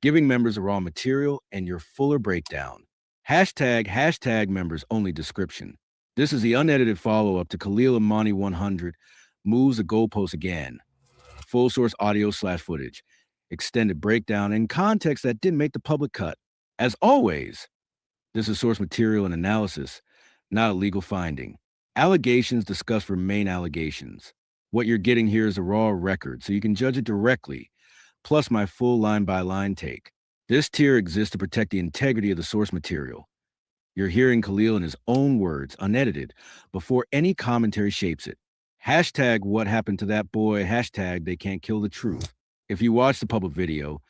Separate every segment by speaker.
Speaker 1: giving members the raw material and your fuller breakdown. Hashtag members only description. This is the unedited follow-up to Khalil Imani 100 moves the goalpost again. Full source audio/footage, extended breakdown, and context that didn't make the public cut. As always, this is source material and analysis, not a legal finding. Allegations discussed remain allegations. What you're getting here is a raw record, so you can judge it directly, plus my full line-by-line take. This tier exists to protect the integrity of the source material. You're hearing Khalil in his own words, unedited, before any commentary shapes it. Hashtag what happened to that boy, hashtag they can't kill the truth. If you watched the public video,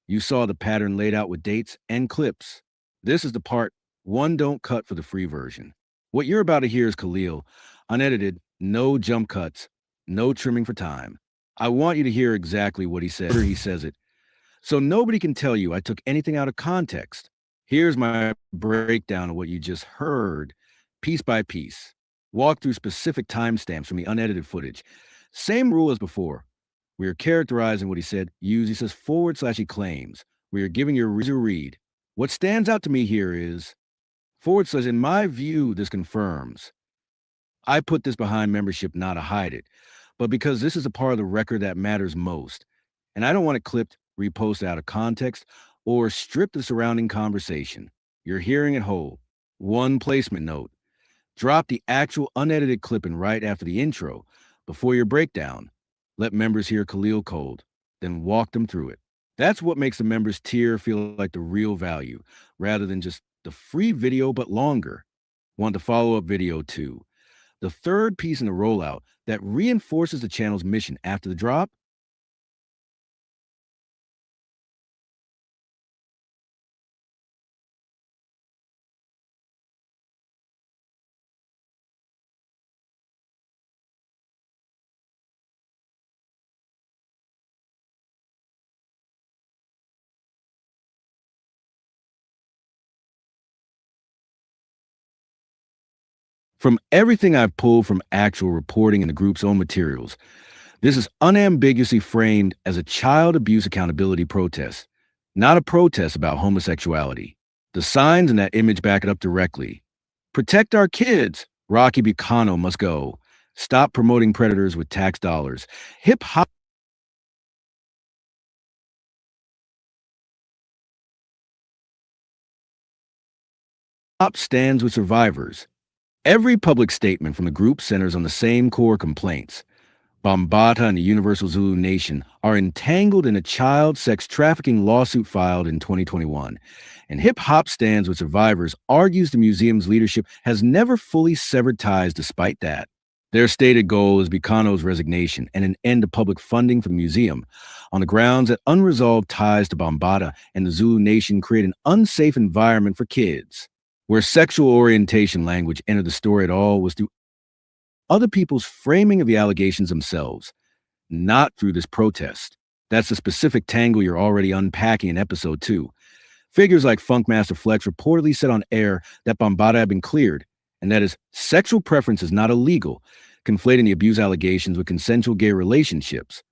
Speaker 1: you saw the pattern laid out with dates and clips. This is the part one don't cut for the free version. What you're about to hear is Khalil, unedited, no jump cuts, no trimming for time. I want you to hear exactly what he said. He says it. So nobody can tell you I took anything out of context. Here's my breakdown of what you just heard, piece by piece. Walk through specific timestamps from the unedited footage. Same rule as before. We are characterizing what he said. He says / he claims. We are giving your reader read. What stands out to me here is / in my view, this confirms. I put this behind membership not to hide it, but because this is a part of the record that matters most. And I don't want it clipped, reposted out of context, or strip the surrounding conversation. You're hearing it whole. One placement note. Drop the actual unedited clipping right after the intro, before your breakdown. Let members hear Khalil cold, then walk them through it. That's what makes the members tier feel like the real value, rather than just the free video but longer. Want the follow-up video too. The third piece in the rollout that reinforces the channel's mission after the drop. From everything I've pulled from actual reporting in the group's own materials, this is unambiguously framed as a child abuse accountability protest, not a protest about homosexuality. The signs in that image back it up directly. Protect our kids. Rocky Bucano must go. Stop promoting predators with tax dollars. Hip hop stands with survivors. Every public statement from the group centers on the same core complaints. Bambaataa and the Universal Zulu Nation are entangled in a child sex trafficking lawsuit filed in 2021. And Hip Hop Stands with Survivors argues the museum's leadership has never fully severed ties despite that. Their stated goal is Bucano's resignation and an end to public funding for the museum on the grounds that unresolved ties to Bambaataa and the Zulu Nation create an unsafe environment for kids. Where sexual orientation language entered the story at all was through other people's framing of the allegations themselves, not through this protest. That's the specific tangle you're already unpacking in episode 2. Figures like Funkmaster Flex reportedly said on air that Bambaataa had been cleared, and that his sexual preference is not illegal, conflating the abuse allegations with consensual gay relationships,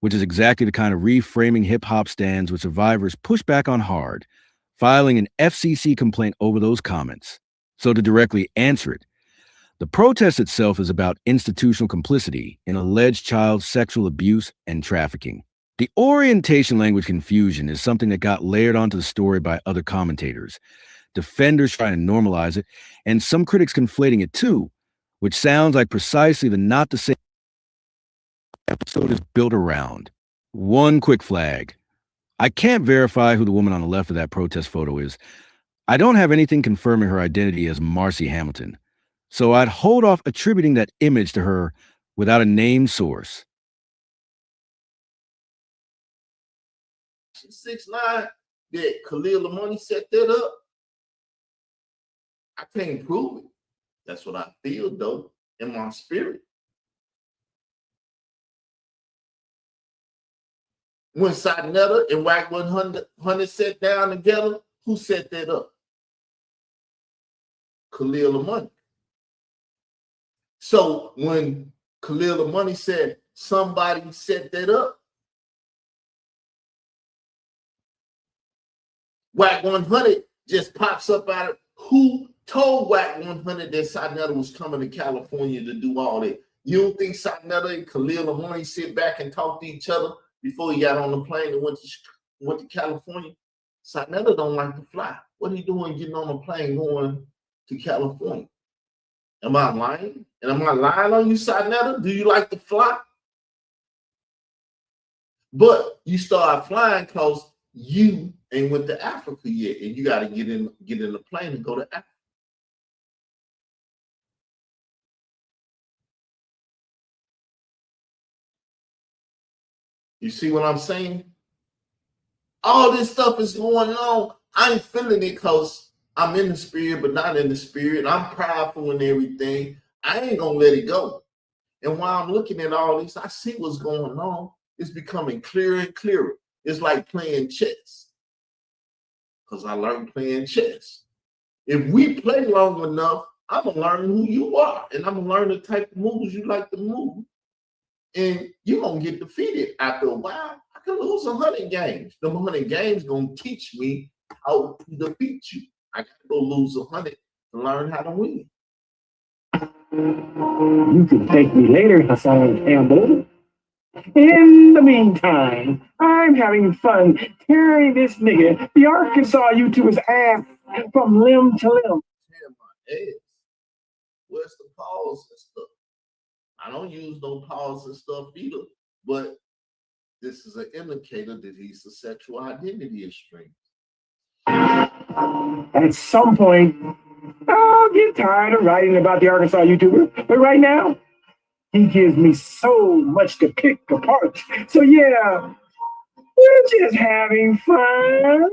Speaker 1: which is exactly the kind of reframing Hip Hop Stands with survivors push back on hard, filing an FCC complaint over those comments. So to directly answer it, the protest itself is about institutional complicity in alleged child sexual abuse and trafficking. The orientation language confusion is something that got layered onto the story by other commentators, defenders trying to normalize it, and some critics conflating it too, which sounds like precisely the not the same episode is built around. One quick flag. I can't verify who the woman on the left of that protest photo is. I don't have anything confirming her identity as Marcy Hamilton, so I'd hold off attributing that image to her without a named source.
Speaker 2: 6ix9ine that Khalil Imani set that up. I can't prove it. That's what I feel though in my spirit. When Satinetta and Wack 100 sat down together, who set that up? Khalil Imani. So when Khalil Imani said somebody set that up, Whack 100 just pops up out of who told Whack 100 that Sarnetta was coming to California to do all that? You don't think Sarnetta and Khalil Amari sit back and talk to each other before he got on the plane and went to California? Sarnetta don't like to fly. What are you doing getting on a plane going to California? Am I lying? And am I lying on you, Sarnetta? Do you like to fly? But you start flying because you ain't went to Africa yet, and you got to get in the plane and go to Africa. You see what I'm saying? All this stuff is going on. I'm feeling it because I'm in the spirit, but not in the spirit. I'm prideful and everything. I ain't gonna let it go. And while I'm looking at all this, I see what's going on. It's becoming clearer and clearer. It's like playing chess. Because I learned playing chess. If we play long enough, I'm gonna learn who you are, and I'm gonna learn the type of moves you like to move. And you're gonna get defeated after a while. I can lose 100 games. The 100 games gonna teach me how to defeat you. I gotta go lose 100 to learn how to win.
Speaker 3: You can thank me later, Hassan Campbell. In the meantime, I'm having fun tearing this nigga, the Arkansas YouTuber's ass from limb to limb.
Speaker 2: Tear my ass. Where's the pause and stuff? I don't use no pause and stuff either, but this is an indicator that he's a sexual identity extremist.
Speaker 3: At some point, I'll get tired of writing about the Arkansas YouTuber, but right now, he gives me so much to pick apart. So yeah, we're just having fun.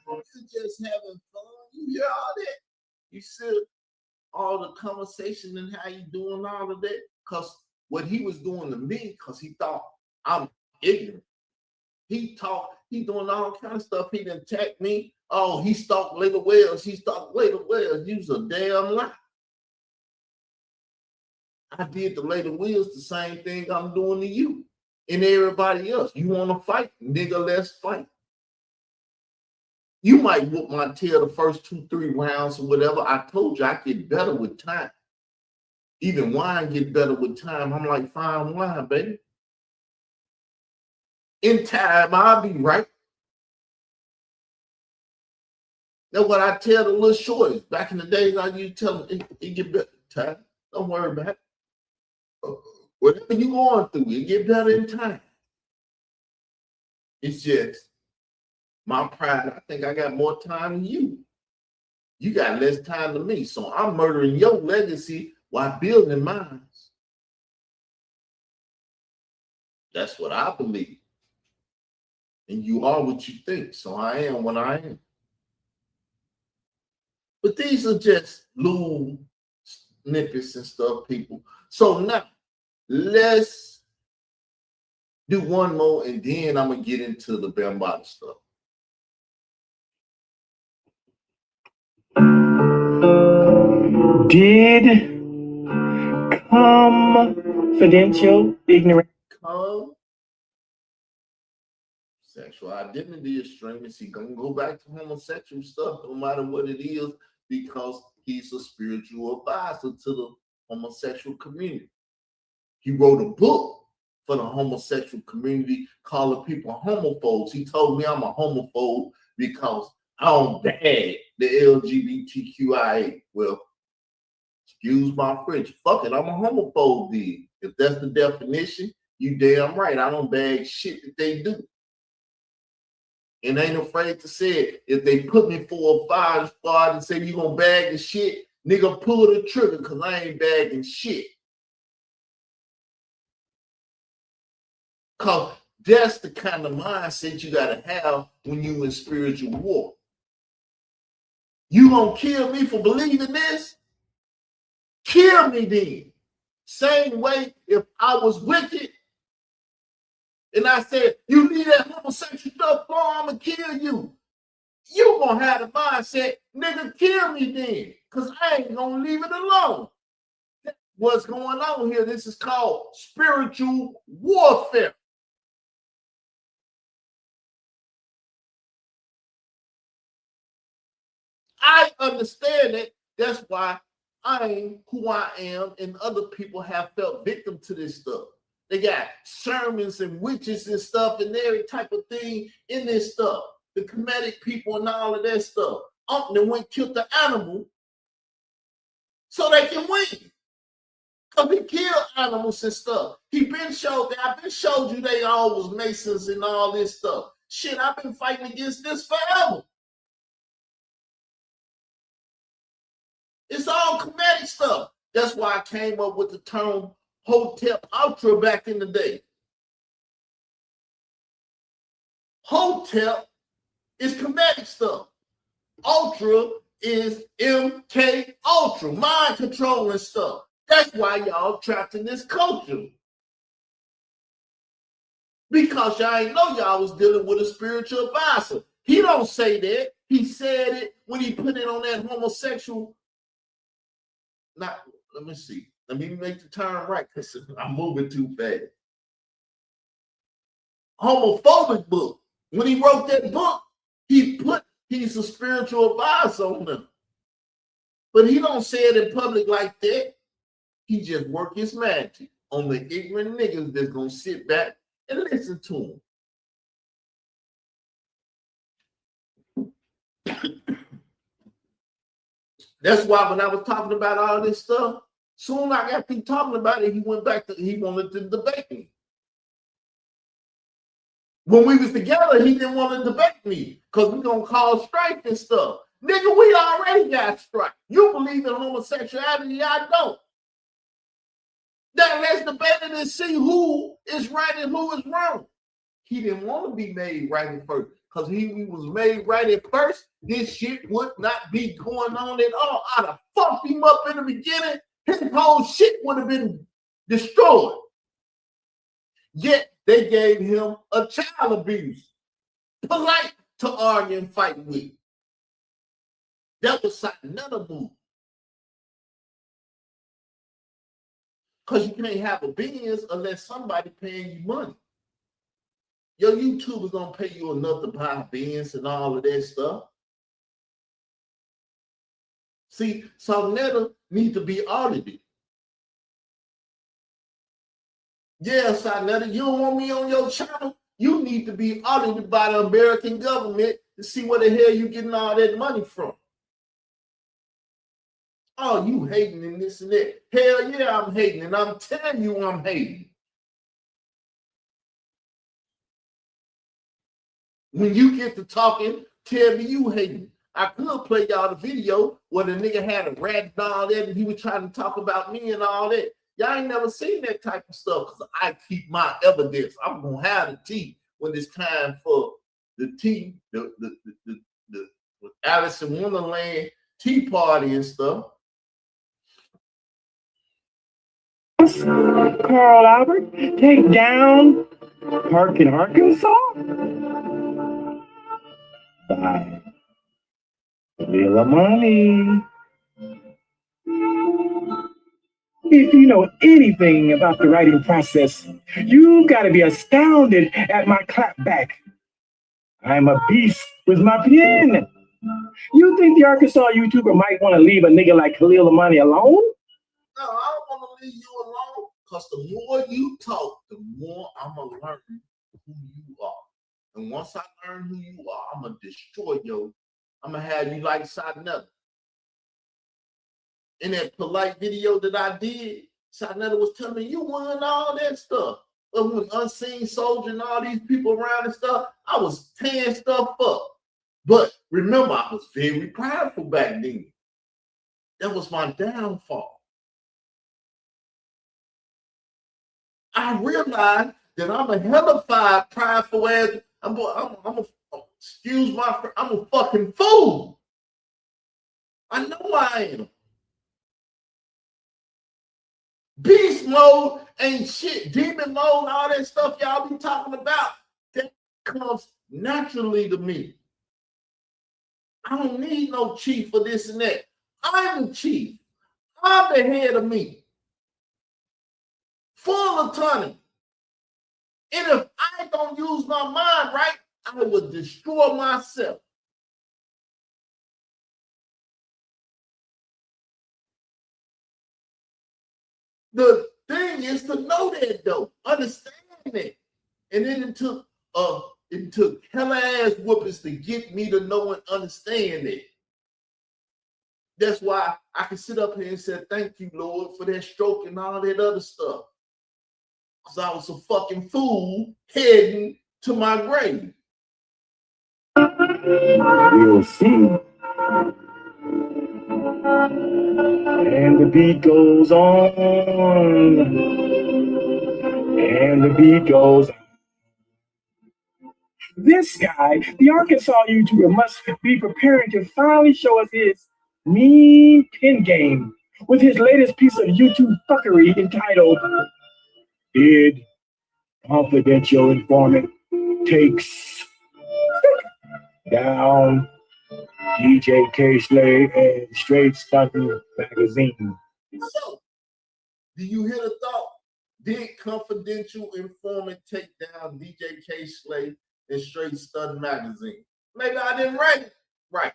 Speaker 2: You're just having fun. You hear all that? You see all the conversation and how you doing all of that? Because what he was doing to me, because he thought I'm ignorant. He doing all kind of stuff. He didn't attack me. Oh, he stalked Layla Wells. He stalked Layla Wells. You was a damn lie. I did to Layla Wells the same thing I'm doing to you and everybody else. You want to fight? Nigga, let's fight. You might whoop my tail the first 2-3 rounds or whatever. I told you I get better with time. Even wine get better with time. I'm like fine wine, baby. In time, I'll be right. That's what I tell the little shorties. Back in the days, I used to tell them, it get better with time. Don't worry about it. Whatever you going through, it get better in time. It's just my pride. I think I got more time than you. You got less time than me. So I'm murdering your legacy while building mine. That's what I believe. And you are what you think. So I am what I am. But these are just little snippets and stuff, people. So now, let's do one more, and then I'm going to get into the Bambaataa stuff.
Speaker 3: Did confidential ignorant
Speaker 2: sexual identity extremist. He's gonna go back to homosexual stuff no matter what it is, because he's a spiritual advisor to the homosexual community. He wrote a book for the homosexual community calling people homophobes. He told me I'm a homophobe because I don't bag the LGBTQIA. Well, excuse my French. Fuck it, I'm a homophobe then. If that's the definition, you damn right. I don't bag shit that they do. And ain't afraid to say it. If they put me for a fire squad and say you gonna bag the shit, nigga, pull the trigger, because I ain't bagging shit. Because that's the kind of mindset you gotta have when you in spiritual war. You gonna kill me for believing this? Kill me then. Same way if I was wicked and I said, you leave that homosexual stuff alone, I'm gonna kill you. You gonna have the mindset, nigga, kill me then, because I ain't gonna leave it alone. That's what's going on here? This is called spiritual warfare. understand it. That's why I am who I am, and other people have felt victim to this stuff. They got sermons and witches and stuff and every type of thing in this stuff. The comedic people and all of that stuff. They went killed the animal so they can win. Because he killed animals and stuff. I've been showed you they all was Masons and all this stuff. Shit, I've been fighting against this forever. It's all comedic stuff. That's why I came up with the term Hotep Ultra back in the day. Hotep is comedic stuff. Ultra is MK Ultra, mind controlling stuff. That's why y'all trapped in this culture. Because y'all ain't know y'all was dealing with a spiritual advisor. He don't say that. He said it when he put it on that homosexual. Now, let me see. Let me make the term right because I'm moving too fast. Homophobic book. When he wrote that book, he's a spiritual advisor on them. But he don't say it in public like that. He just work his magic on the ignorant niggas that's gonna sit back and listen to him. That's why when I was talking about all this stuff, soon I got through talking about it, he wanted to debate me. When we was together, he didn't want to debate me because we're gonna cause strife and stuff. Nigga, we already got strife. You believe in homosexuality, I don't. Now let's debate it and see who is right and who is wrong. He didn't want to be made right at first. Because he was made right at first, this shit would not be going on at all. I'd have fucked him up in the beginning. His whole shit would have been destroyed. Yet they gave him a child abuse. Polite to argue and fight with. That was another move. Because you can't have a business unless somebody paying you money. Your YouTuber's gonna pay you enough to buy Benz and all of that stuff. See, Sarnetta needs to be audited. Yeah, Sarnetta, you don't want me on your channel. You need to be audited by the American government to see where the hell you getting all that money from. Oh, you hating and this and that. Hell yeah, I'm hating, and I'm telling you I'm hating. When you get to talking, tell me you hating. I could play y'all the video where the nigga had a rat and all that, and he was trying to talk about me and all that. Y'all ain't never seen that type of stuff because I keep my evidence. I'm gonna have the tea when it's time for the tea, the Alice in Wonderland tea party and stuff.
Speaker 3: Carl Albert, take down Park in Arkansas? Bye. Real money. If you know anything about the writing process, you've got to be astounded at my clapback. I'm a beast with my pen. You think the Arkansas YouTuber might want to leave a nigga like Khalil Amani alone?
Speaker 2: No, I don't want to leave you alone because the more you talk, the more I'm going to learn who you are. And once I learn who you are, I'm going to destroy you. I'm going to have you like Sarnetta. In that polite video that I did, Sarnetta was telling me, you won all that stuff. But when Unseen Soldier and all these people around and stuff, I was tearing stuff up. But remember, I was very prideful back then. That was my downfall. I realized that I'm a hellified, prideful ass. I'm a fucking fool. I know I am. Beast mode ain't shit. Demon mode, all that stuff y'all be talking about, that comes naturally to me. I don't need no chief for this and that. I'm the chief. I'm the head of me. Full autonomy. And if I don't use my mind right, I would destroy myself. The thing is to know that though, understand it. And then it took hella ass whoopings to get me to know and understand it. That's why I can sit up here and say, thank you, Lord, for that stroke and all that other stuff. Because I was a fucking fool heading to my grave.
Speaker 3: We'll see. And the beat goes on. And the beat goes on. This guy, the Arkansas YouTuber, must be preparing to finally show us his mean pin game with his latest piece of YouTube fuckery entitled Did Confidential Informant Takes Down DJ K-Slay and Straight Stunting Magazine.
Speaker 2: So, do you hear the thought? Did Confidential Informant take down DJ K-Slay and Straight Stunting Magazine? Maybe I didn't write it right.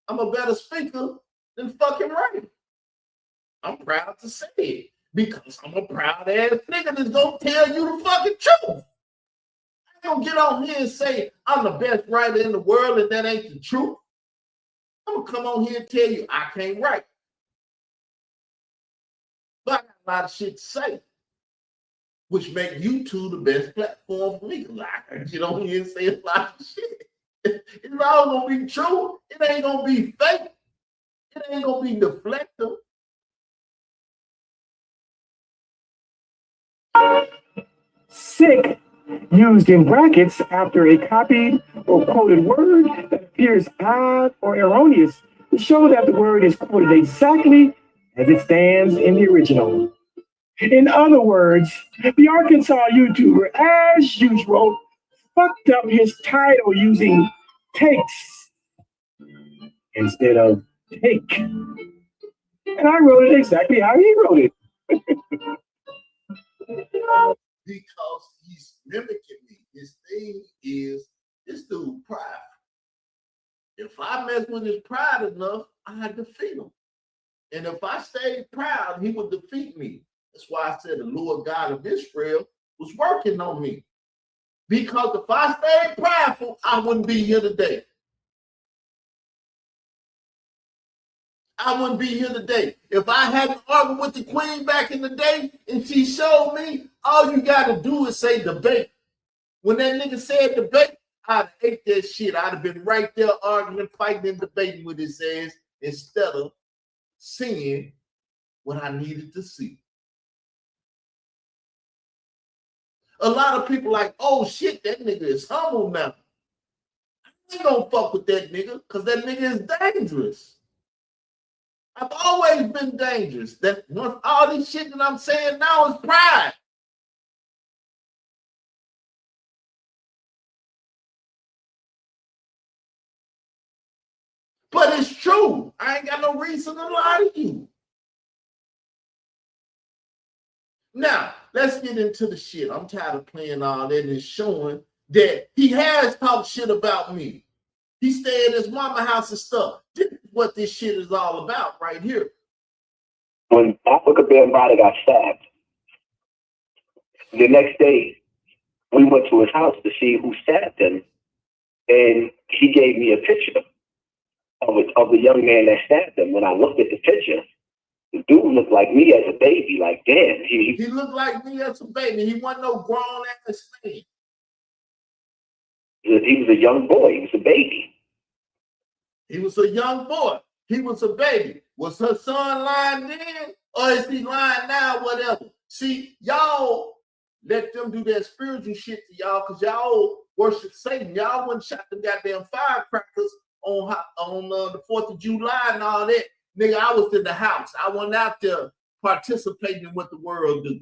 Speaker 2: I'm a better speaker than fucking writing. I'm proud to say it because I'm a proud ass nigga that's gonna tell you the fucking truth. I ain't gonna get on here and say I'm the best writer in the world and that ain't the truth. I'm gonna come on here and tell you I can't write. But I got a lot of shit to say, which make YouTube the best platform for me. I can get on here and say a lot of shit. It's all gonna be true. It ain't gonna be fake. It ain't gonna be deflective.
Speaker 3: Sick, used in brackets after a copied or quoted word that appears odd or erroneous to show that the word is quoted exactly as it stands in the original. In other words, the Arkansas YouTuber, as usual, fucked up his title using takes instead of take. And I wrote it exactly how he wrote it.
Speaker 2: Because he's mimicking me. His thing is this dude pride. If I mess with his pride enough, I defeat him. And if I stayed proud, he would defeat me. That's why I said the Lord God of Israel was working on me. Because if I stayed prideful, I wouldn't be here today. I wouldn't be here today. If I hadn't argued with the queen back in the day and she showed me, all you got to do is say debate. When that nigga said debate, I'd have ate that shit. I'd have been right there arguing, fighting, and debating with his ass instead of seeing what I needed to see. A lot of people like, oh shit, that nigga is humble now. I ain't gonna fuck with that nigga because that nigga is dangerous. I've always been dangerous. That once all this shit that I'm saying now is pride. But it's true. I ain't got no reason to lie to you. Now, let's get into the shit. I'm tired of playing all that and showing that he has talked shit about me. He stayed at his mama house and stuff. This is what this shit is all about right here.
Speaker 4: When Africa Bear Body got stabbed, the next day, we went to his house to see who stabbed him, and he gave me a picture of the young man that stabbed him. When I looked at the picture, the dude looked like me as a baby. Like, damn.
Speaker 2: He looked like me as a baby. He wasn't no grown ass man.
Speaker 4: He was a young boy. He was a baby.
Speaker 2: He was a young boy. He was a baby. Was her son lying then? Or is he lying now? Whatever. See, y'all let them do that spiritual shit to y'all because y'all worship Satan. Y'all wouldn't shot the goddamn firecrackers on the 4th of July and all that. Nigga, I was in the house. I wasn't out there participating in what the world do.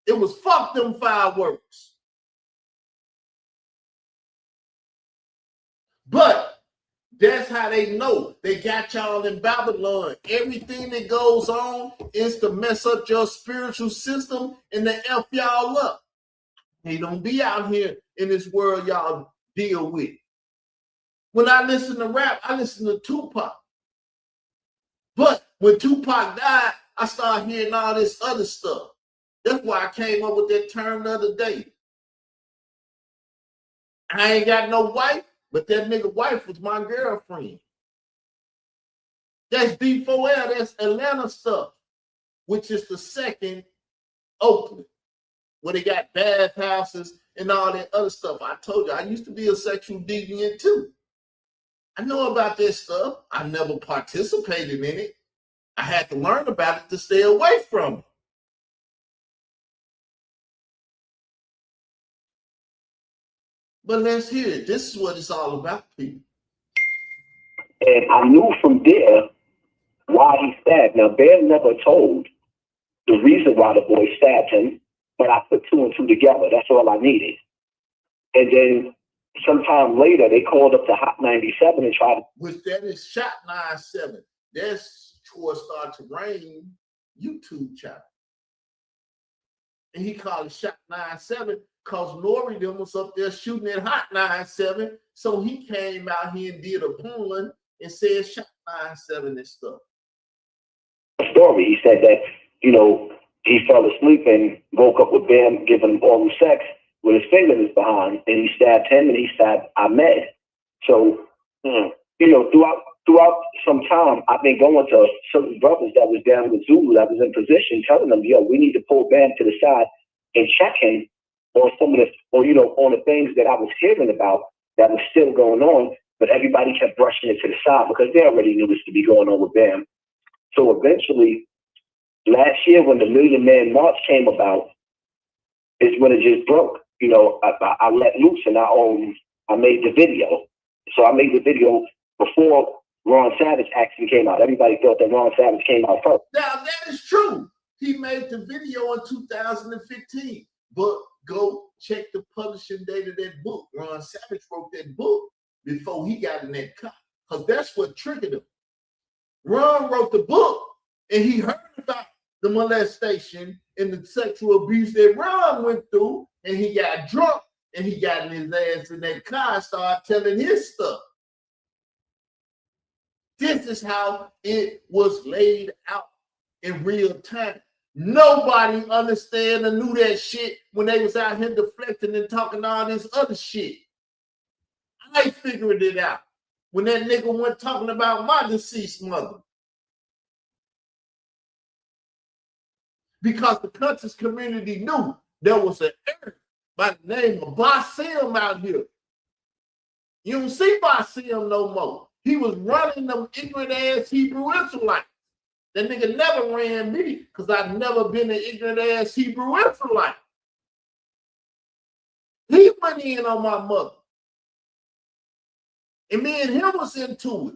Speaker 2: It was fuck them fireworks. But that's how they know. They got y'all in Babylon. Everything that goes on is to mess up your spiritual system and to F y'all up. They don't be out here in this world y'all deal with. When I listen to rap, I listen to Tupac. But when Tupac died, I started hearing all this other stuff. That's why I came up with that term the other day. I ain't got no wife, but that nigga wife was my girlfriend. That's D4L, that's Atlanta stuff, which is the second Oakland, where they got bathhouses and all that other stuff. I told you, I used to be a sexual deviant too. I know about this stuff. I never participated in it. I had to learn about it to stay away from it. But let's hear it. This is what it's all about, people.
Speaker 4: And I knew from there why he stabbed. Now, Bear never told the reason why the boy stabbed him, but I put two and two together. That's all I needed. And then sometime later, they called up to Hot 97 and tried to...
Speaker 2: Which that is Shot 97. That's Troy Start to Rain YouTube channel. And he called it Shot 97 because Nori them was up there shooting at Hot 97. So he came out here and did a pulling and said Shot 97 and stuff.
Speaker 4: Story. He said that, you know, he fell asleep and woke up with Bam giving him oral sex with his finger in his behind, and he stabbed him and he stabbed Ahmed. So, you know, throughout some time, I've been going to certain brothers that was down with Zulu that was in position, telling them, yo, we need to pull Bam to the side and check him on some of the, or, you know, on the things that I was hearing about that was still going on, but everybody kept brushing it to the side because they already knew this to be going on with Bam. So eventually, last year when the Million Man March came about, is when it just broke. You know, I let loose and I made the video. So I made the video before Ron Savage actually came out. Everybody thought that Ron Savage came out first.
Speaker 2: Now, that is true. He made the video in 2015. But go check the publishing date of that book. Ron Savage wrote that book before he got in that car. Because that's what triggered him. Ron wrote the book and he heard about the molestation and the sexual abuse that Ron went through, and he got drunk and he got in his ass in that car and started telling his stuff. This is how it was laid out in real time. Nobody understand or knew that shit when they was out here deflecting and talking all this other shit. I figured it out when that nigga went talking about my deceased mother. Because the conscious community knew there was an Eric by the name of Basim out here. You don't see Basim no more. He was running them ignorant ass Hebrew Israelites. That nigga never ran me because I've never been an ignorant ass Hebrew Israelite. He went in on my mother. And me and him was into it.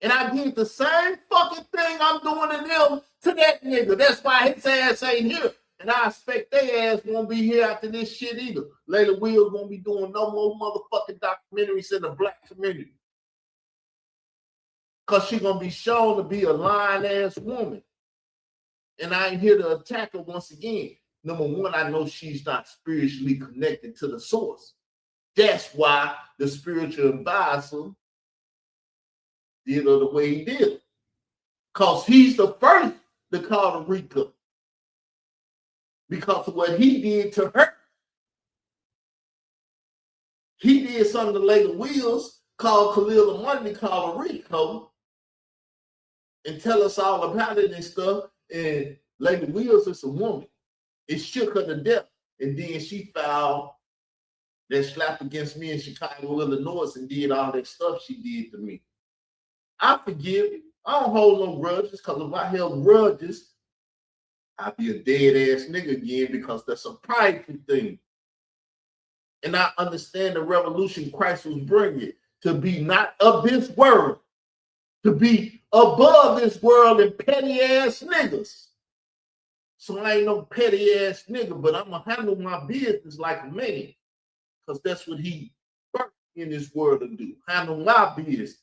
Speaker 2: And I did the same fucking thing I'm doing to them to that nigga. That's why his ass ain't here. And I expect their ass won't be here after this shit either. Layla Wills won't be doing no more motherfucking documentaries in the black community. Because she's going to be shown to be a lying-ass woman. And I ain't here to attack her once again. Number one, I know she's not spiritually connected to the source. That's why the spiritual advisor did her the way he did. Because he's the first to call Rika. Because of what he did to her. He did something to Layla Wills, called Khalil Monday, called Rico, and tell us all about it and stuff. And Layla Wills is a woman. It shook her to death. And then she filed that slap against me in Chicago, Illinois, and did all that stuff she did to me. I forgive you. I don't hold no grudges, because if I held grudges, I'd be a dead-ass nigga again, because that's a prideful thing. And I understand the revolution Christ was bringing, to be not of this world, to be above this world and petty-ass niggas. So I ain't no petty-ass nigga, but I'm going to handle my business like a man, because that's what he worked in this world to do, handle my business.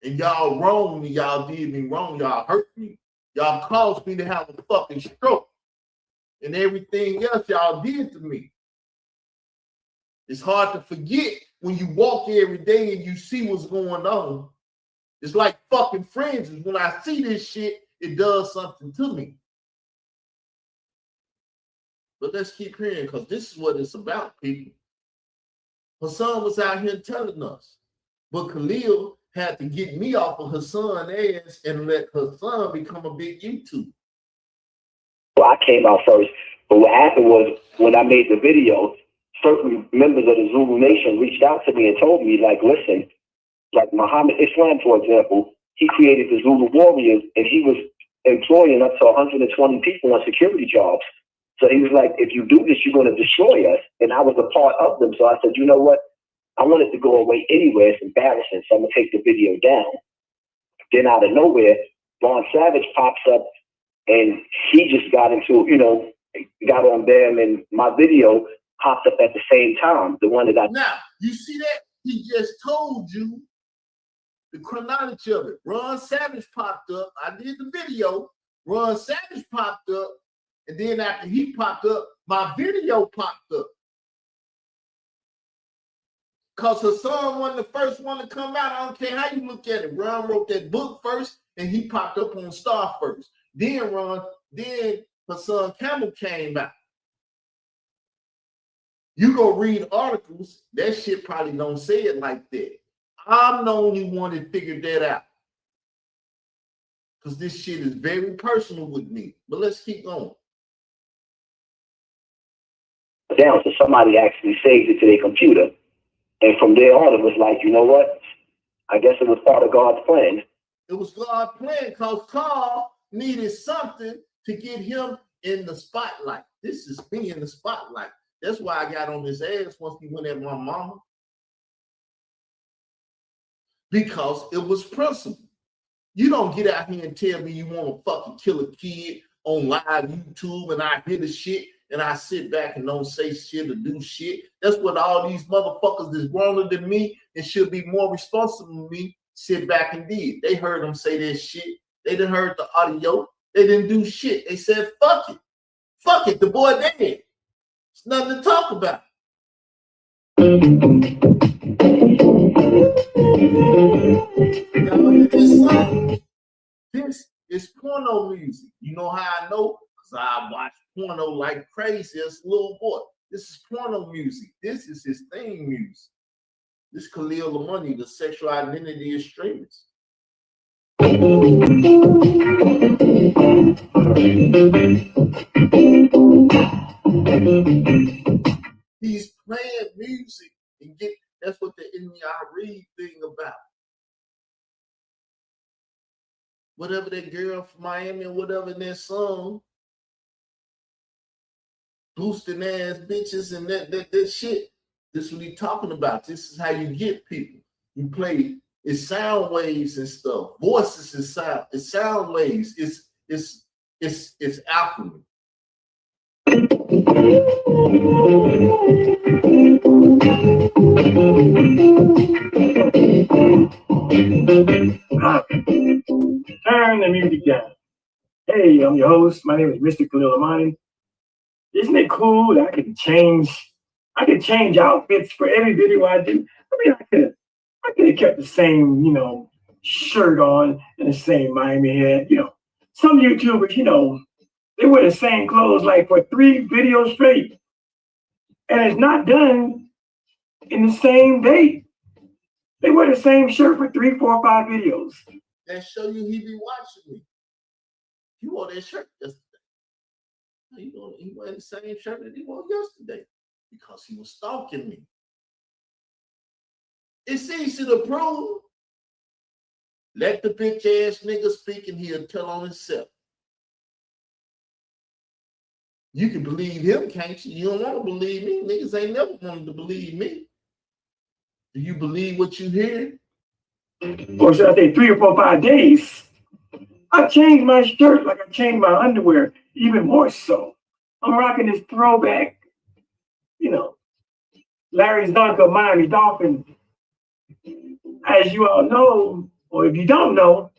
Speaker 2: And y'all wrong me, y'all did me wrong, y'all hurt me. Y'all caused me to have a fucking stroke. And everything else y'all did to me. It's hard to forget when you walk every day and you see what's going on. It's like fucking fringes. When I see this shit it does something to me. But let's keep hearing, because this is what it's about, people. Hassan was out here telling us, but Khalil had to get me off of Hassan's ass and let Hassan become a big YouTuber.
Speaker 4: Well, I came out first, but what happened was when I made the video, certain members of the Zulu Nation reached out to me and told me, like, listen, like Muhammad Islam, for example, he created the Zulu Warriors, and he was employing up to 120 people on security jobs. So he was like, if you do this, you're going to destroy us. And I was a part of them. So I said, you know what? I want it to go away anyway. It's embarrassing. So I'm going to take the video down. Then out of nowhere, Vaughn Savage pops up, and he just got into, got on them, and my video popped up at the same time. The one that I...
Speaker 2: Now, you see that? He just told you the chronology of it. Ron Savage popped up. I did the video. Ron Savage popped up. And then after he popped up, my video popped up. Because Hassan wasn't the first one to come out. I don't care how you look at it. Ron wrote that book first, and he popped up on Star first. Then Hassan Campbell came out. You go read articles, that shit probably don't say it like that. I'm the only one that figured that out. Because this shit is very personal with me. But let's keep going.
Speaker 4: Down, so somebody actually saved it to their computer. And from there on, it was like, you know what? I guess it was part of God's plan.
Speaker 2: It was God's plan because Carl needed something to get him in the spotlight. This is me in the spotlight. That's why I got on his ass once he went at my mama. Because it was principle. You don't get out here and tell me you want to fucking kill a kid on live YouTube and I hear the shit and I sit back and don't say shit or do shit. That's what all these motherfuckers that's growner than me and should be more responsible than me sit back and did. They heard them say that shit. They didn't heard the audio. They didn't do shit. They said, fuck it. Fuck it. The boy dead. It's nothing to talk about. This is porno music. You know how I know? Because I watch porno like crazy as a little boy. This is porno music. This is his theme music. This Khalil Lamani, the sexual identity extremist. He's playing music and that's what the enemy I read thing about. Whatever that girl from Miami or whatever in that song, boosting ass bitches and that shit. This is what he's talking about. This is how you get people. You play it's sound waves and stuff. Voices is sound. It's sound waves. It's alchemy.
Speaker 3: Turn the music down. Hey, I'm your host. My name is Mr. Khalil Amani. Isn't it cool that I can change outfits for every video I do? I mean, I could have kept the same, shirt on and the same Miami head. Some YouTubers, they wear the same clothes like for 3 videos straight. And it's not done in the same day. They wear the same shirt for 3, 4, 5 videos.
Speaker 2: That show you he be watching me. He wore that shirt yesterday. He wore the same shirt that he wore yesterday because he was stalking me. It's easy to prove. Let the bitch ass nigga speak and he'll tell on himself. You can believe him, can't you? You don't want to believe me. Niggas ain't never wanted to believe me. Do you believe what you hear?
Speaker 3: Or should I say 3 or 4, 5 days? I changed my shirt like I changed my underwear, even more so. I'm rocking this throwback, Larry Zonka, Miami Dolphins. As you all know, or if you don't know,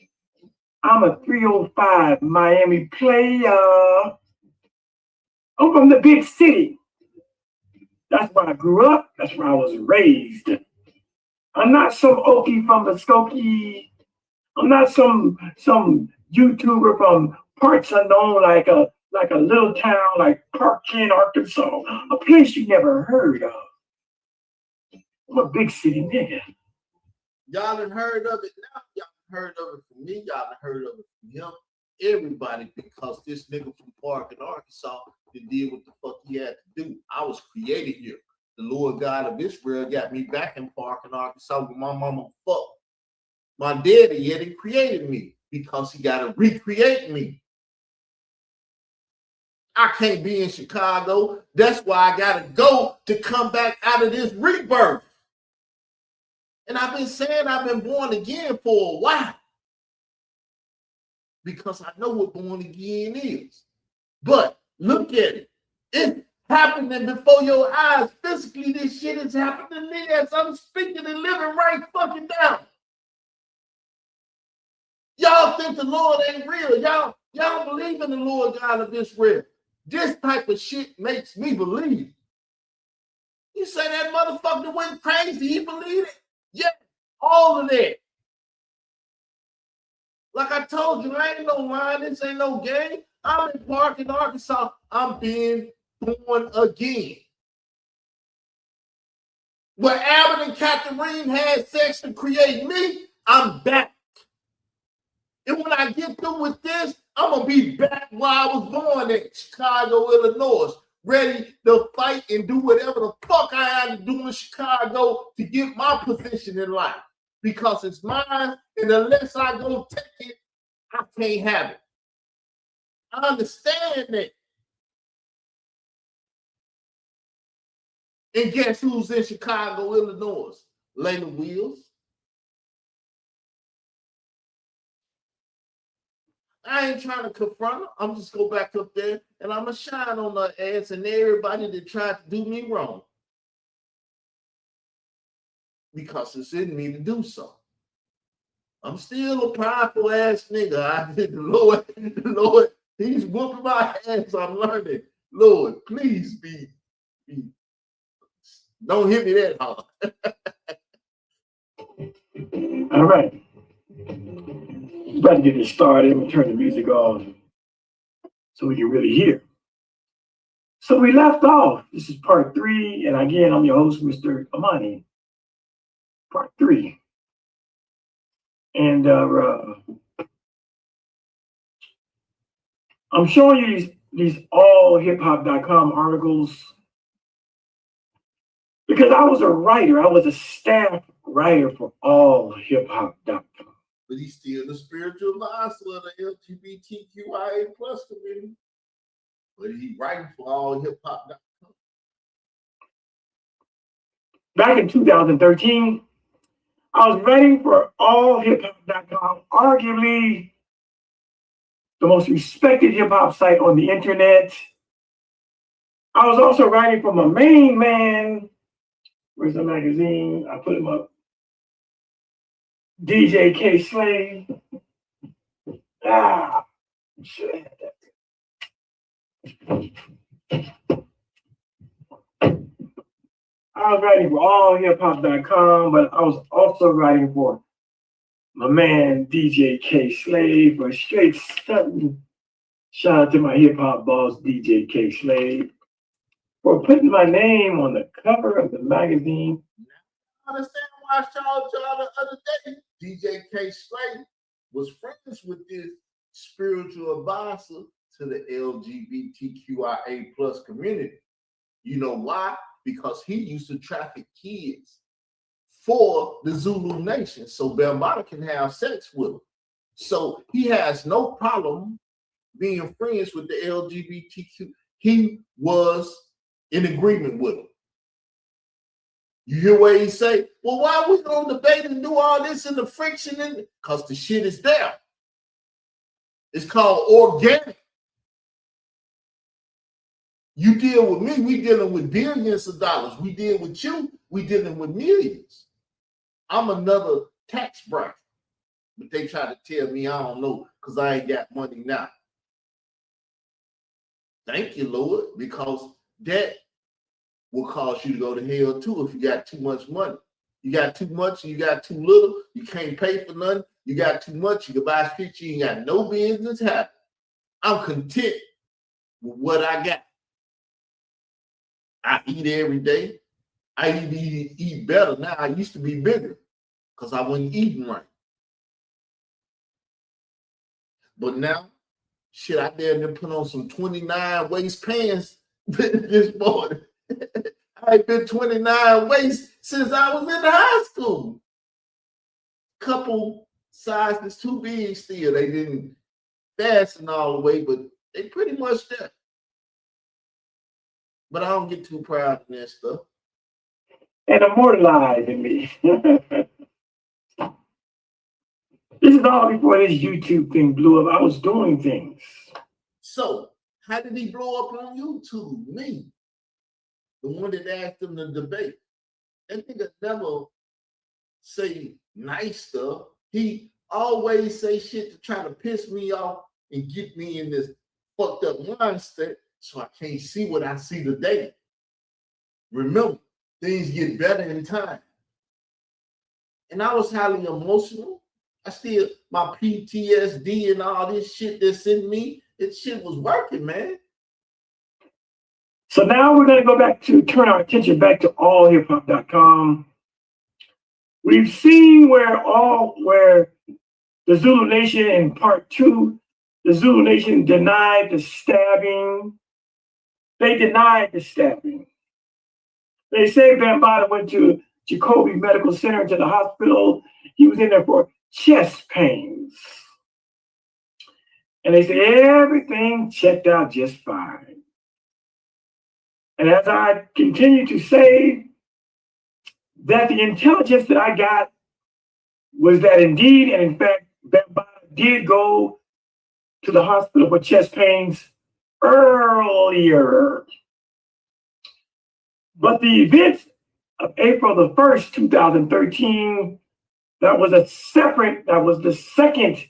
Speaker 3: I'm a 305 Miami player. I'm from the big city. That's where I grew up. That's where I was raised. I'm not some Okie from Muskogee. I'm not some YouTuber from parts unknown, like a little town like Parkland, Arkansas, a place you never heard of. I'm a big city nigga.
Speaker 2: Y'all done heard of it now. Y'all heard of it from me. Y'all done heard of it from him. Everybody, because this nigga from Parkland, Arkansas, did what the fuck he had to do. I was created here. The Lord God of Israel got me back in Parkland, Arkansas with my mama fuck. My daddy yet he created me because he got to recreate me. I can't be in Chicago. That's why I got to go to come back out of this rebirth. And I've been saying I've been born again for a while because I know what born again is. But look at it. It's happening before your eyes. Physically, this shit is happening to me as I'm speaking and living right fucking down. Y'all think the Lord ain't real. Y'all believe in the Lord God of Israel. This type of shit makes me believe. You say that motherfucker went crazy. He believed it? Yeah, all of that. Like I told you, I ain't no line. This ain't no game. I'm in Parkland, Arkansas. I'm being born again. Where Albert and Catherine had sex to create me, I'm back. And when I get through with this, I'm going to be back where I was born at, Chicago, Illinois, ready to fight and do whatever the fuck I had to do in Chicago to get my position in life. Because it's mine, and unless I go take it, I can't have it. I understand that. And guess who's in Chicago, Illinois? Layla Wheels. I ain't trying to confront her. I'm just go back up there and I'm going to shine on her ass and everybody that tried to do me wrong. Because it's in me to do so. I'm still a prideful ass nigga. The Lord, he's whooping my ass. I'm learning. Lord, please be don't hit me that hard.
Speaker 3: All right. About to get this started. I'm going to turn the music off so we can really hear. So we left off. This is part 3. And again, I'm your host, Mr. Amani. Part 3. And I'm showing you these allhiphop.com articles because I was a writer. I was a staff writer for allhiphop.com.
Speaker 2: But he's still the spiritual advisor of the LGBTQIA plus community. But he's writing for allhiphop.com.
Speaker 3: Back in 2013, I was writing for allhiphop.com, arguably the most respected hip-hop site on the internet. I was also writing for my main man. Where's the magazine? I put him up. DJ K Slade. Should have had that. I was writing for allhiphop.com, but I was also writing for my man DJ K Slade for straight stunting. Shout out to my hip hop boss DJ K Slade for putting my name on the cover of the magazine.
Speaker 2: I understand why I showed y'all the other day. DJ K Slade was friends with this spiritual advisor to the LGBTQIA plus community. You know why? Because he used to traffic kids for the Zulu Nation so Bambaataa can have sex with them. So he has no problem being friends with the LGBTQ. He was in agreement with them. You hear what he say? Well, why are we going to debate and do all this in the friction? Because the shit is there. It's called organic. You deal with me, we dealing with billions of dollars. We deal with you, we dealing with millions. I'm another tax bracket. But they try to tell me I don't know because I ain't got money now. Thank you, Lord, because that will cause you to go to hell too if you got too much money. You got too much and you got too little, you can't pay for nothing, You got too much, you can buy shit you ain't got no business having. I'm content with what I got. I eat every day. I even eat better now. I used to be bigger because I wasn't eating right. But now, shit, I dare to put on some 29 waist pants this morning. I ain't been 29 waist since I was in high school. Couple sizes too big still. They didn't fasten all the way, but they pretty much there. But I don't get too proud of that stuff.
Speaker 3: And immortalizing me. This is all before this YouTube thing blew up. I was doing things.
Speaker 2: So, how did he blow up on YouTube? Me. The one that asked him to debate. That nigga never say nice stuff. He always say shit to try to piss me off and get me in this fucked up mindset so I can't see what I see today. Remember, things get better in time. And I was highly emotional. I still, my PTSD and all this shit that's in me, it shit was working, man.
Speaker 3: So now we're going to go back to turn our attention back to allhiphop.com. We've seen where the Zulu Nation in part 2, the Zulu Nation denied the stabbing. They denied the stabbing. They say Bambaataa went to Jacoby Medical Center, to the hospital. He was in there for chest pains. And they say everything checked out just fine. And as I continue to say, that the intelligence that I got was that indeed, and in fact, Bambaataa did go to the hospital for chest pains earlier. But the events of April the 1st, 2013, that was the second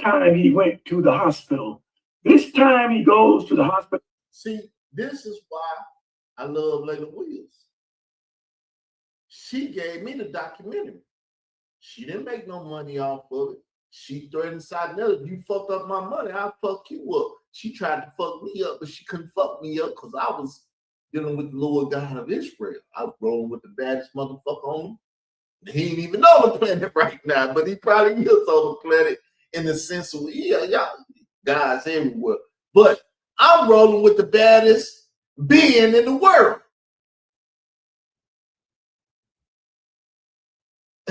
Speaker 3: time he went to the hospital. This time he goes to the hospital.
Speaker 2: See, this is why I love Layla Williams. She gave me the documentary. She didn't make no money off of it. She threatened Sidnell, if you fuck up my money, I'll fuck you up. She tried to fuck me up, but she couldn't fuck me up because I was dealing with the Lord God of Israel. I was rolling with the baddest motherfucker on him. He ain't even on the planet right now, but he probably is on the planet in the sense of, yeah, y'all guys everywhere. But I'm rolling with the baddest being in the world.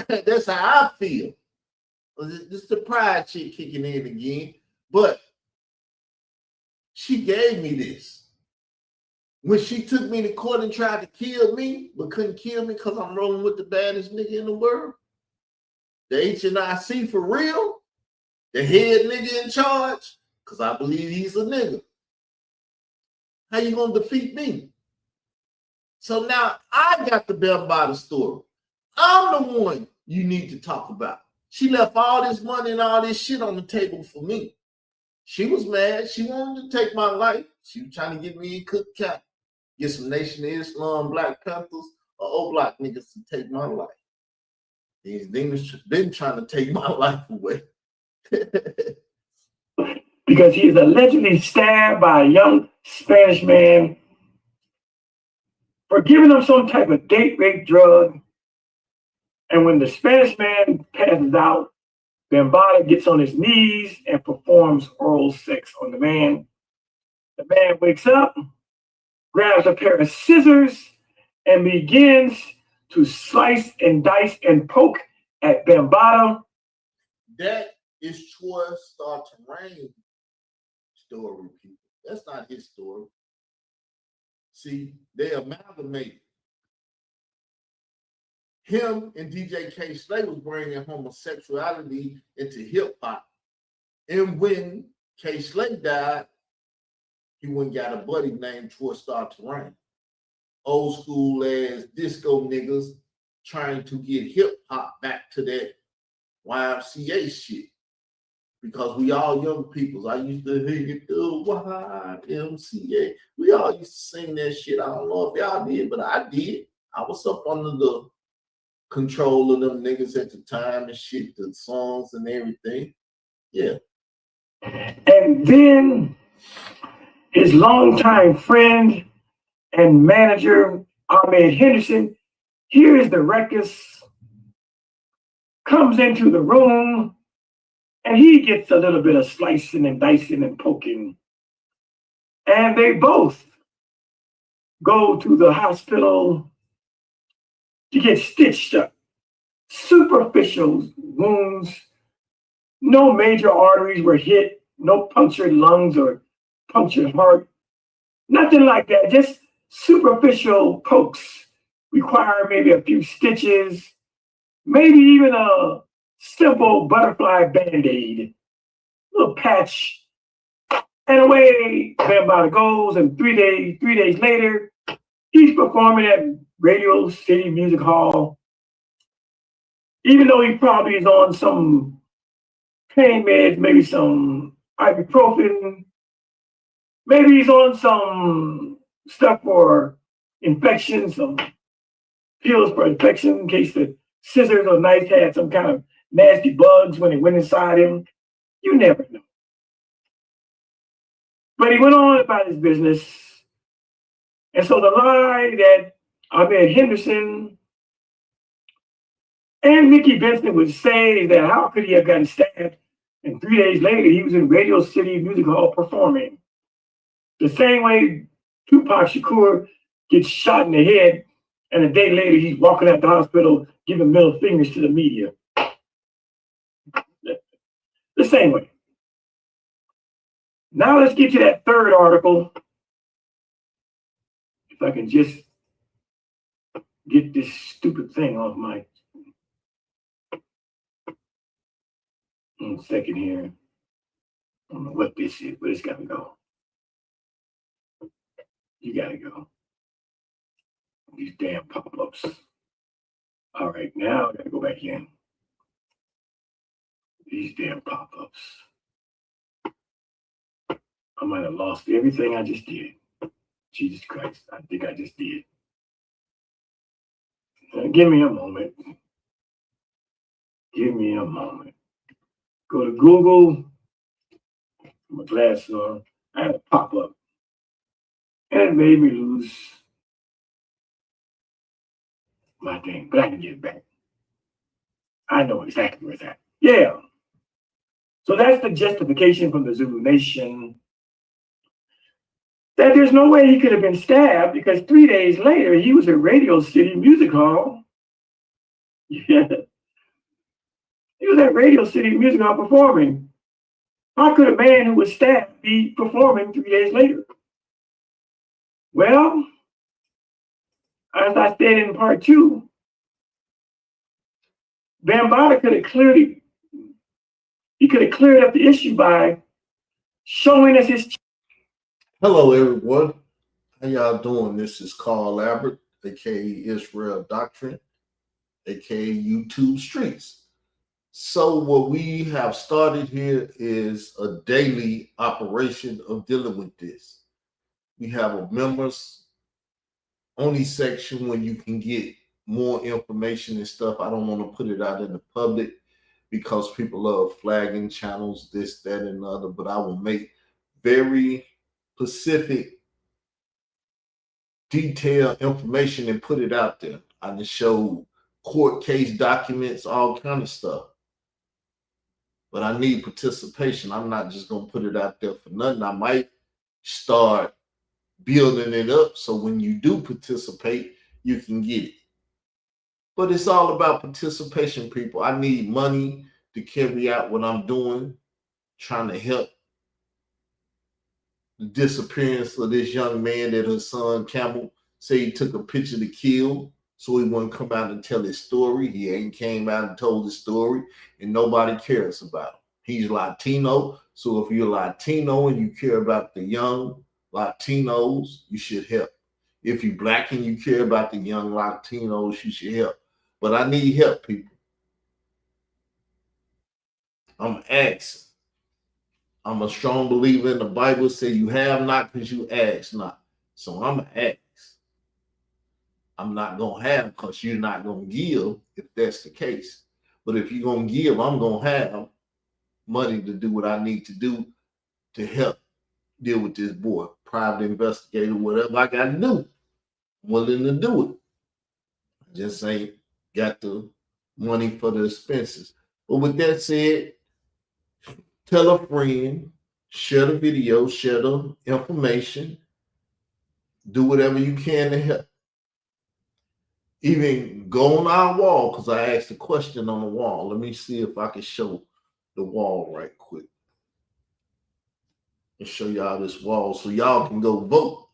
Speaker 2: That's how I feel. This is the pride shit kicking in again. But she gave me this. When she took me to court and tried to kill me, but couldn't kill me because I'm rolling with the baddest nigga in the world, the HNIC for real, the head nigga in charge, because I believe he's a nigga. How you gonna defeat me? So now I got the Bambaataa story. I'm the one you need to talk about. She left all this money and all this shit on the table for me. She was mad. She wanted to take my life. She was trying to get me in Cook County. Get some Nation of Islam, Black Panthers, or old black niggas to take my life. These demons been trying to take my life away.
Speaker 3: Because he is allegedly stabbed by a young Spanish man for giving him some type of date rape drug. And when the Spanish man passes out, Bambaataa gets on his knees and performs oral sex on the man. The man wakes up, grabs a pair of scissors, and begins to slice and dice and poke at Bambaataa.
Speaker 2: That is Troy Star Terrain story, people. That's not his story. See, they amalgamated. Him and DJ K. Slay was bringing homosexuality into hip hop. And when K. Slay died, he went and got a buddy named Troy Star Terrain. Old school ass disco niggas trying to get hip hop back to that YMCA shit. Because we all young people. I used to hang it to YMCA. We all used to sing that shit. I don't know if y'all did, but I did. I was up under the control of them niggas at the time and shit, the songs and everything. Yeah.
Speaker 3: And then his longtime friend and manager, Ahmed Henderson, hears the ruckus, comes into the room, and he gets a little bit of slicing and dicing and poking. And they both go to the hospital to get stitched up. Superficial wounds, no major arteries were hit, no punctured lungs or punctured heart, nothing like that, just superficial pokes. Require maybe a few stitches, maybe even a simple butterfly band-aid, little patch, and away Bambaataa goes. And 3 days later, he's performing at Radio City Music Hall, even though he probably is on some pain meds, maybe some ibuprofen, maybe he's on some stuff for infection, some pills for infection in case the scissors or knife had some kind of nasty bugs when it went inside him. You never know. But he went on about his business. And so the lie that Ahmed Henderson and Mickey Benson would say that how could he have gotten stabbed, and 3 days later he was in Radio City Music Hall performing. The same way Tupac Shakur gets shot in the head, and a day later he's walking out the hospital giving middle fingers to the media. The same way. Now let's get to that third article. If I can just get this stupid thing off my 1 second here. I don't know what this is, but it's got to go. You got to go. These damn pop-ups. All right, now I got to go back in. These damn pop-ups. I might have lost everything I just did. Jesus Christ, I think I just did. Give me a moment. Give me a moment. Go to Google. My glasses on. I had a pop-up. And it made me lose my thing, but I can get it back. I know exactly where it's at. Yeah. So that's the justification from the Zulu Nation that there's no way he could have been stabbed because 3 days later he was at Radio City Music Hall. Yeah. He was at Radio City Music Hall performing. How could a man who was stabbed be performing 3 days later? Well, as I said in part 2, Bambaataa could have cleared up the issue by showing us his.
Speaker 2: Hello, everyone. How y'all doing? This is Carl Albert, aka Israel Doctrine, aka YouTube Streets. So what we have started here is a daily operation of dealing with this. We have a members only section where you can get more information and stuff. I don't want to put it out in the public because people love flagging channels, this, that, and the other, but I will make very specific, detailed information and put it out there. I just show court case documents, all kind of stuff. But I need participation. I'm not just going to put it out there for nothing. I might start building it up so when you do participate, you can get it. But it's all about participation, people. I need money to carry out what I'm doing, trying to help the disappearance of this young man that his son Campbell said he took a picture to kill so he wouldn't come out and tell his story. He ain't came out and told his story, and nobody cares about him. He's Latino, so if you're Latino and you care about the young Latinos, you should help. If you're Black and you care about the young Latinos, you should help. But I need help, people. I'm asking. I'm a strong believer in the Bible. Say you have not because you ask not. So I'm going to ask. I'm not gonna have because you're not gonna give if that's the case. But if you're gonna give, I'm gonna have money to do what I need to do to help deal with this boy, private investigator, whatever I got to do. I'm willing to do it. I just ain't got the money for the expenses. But with that said, tell a friend, share the video, share the information, do whatever you can to help. Even go on our wall, because I asked a question on the wall. Let me see if I can show the wall right quick. And show y'all this wall so y'all can go vote.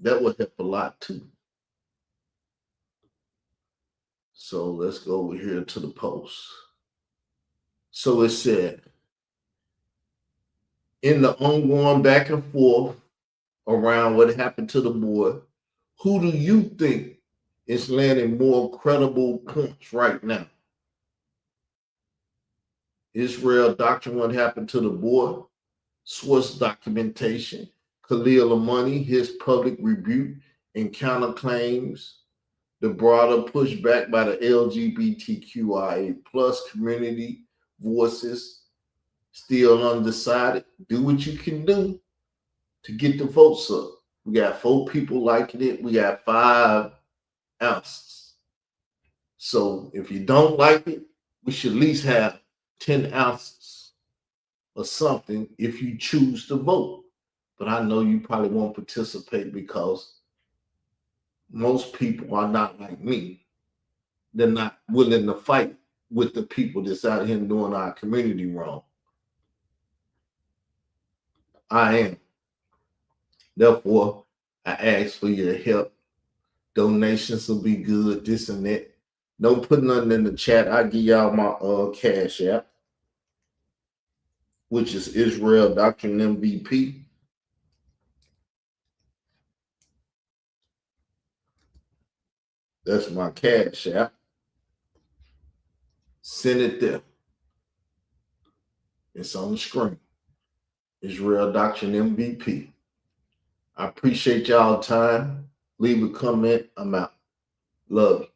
Speaker 2: That would help a lot too. So let's go over here to the post. So it said, in the ongoing back and forth around what happened to the boy, who do you think is landing more credible points right now? Israel Doctrine, what happened to the boy, source documentation, Khalil Amani, his public rebuke and counterclaims, the broader pushback by the LGBTQIA plus community voices, still undecided. Do what you can do to get the votes up. We got 4 people liking it. We got 5 ounces. So if you don't like it, we should at least have 10 ounces or something if you choose to vote. But I know you probably won't participate because most people are not like me. They're not willing to fight with the people that's out here doing our community wrong. I am. Therefore, I ask for your help. Donations will be good, this and that. Don't put nothing in the chat. I'll give y'all my cash app, which is Israel Doctrine MVP. That's my cash app. Send it there. It's on the screen. Israel Doctrine MVP. I appreciate y'all time. Leave a comment. I'm out. Love you.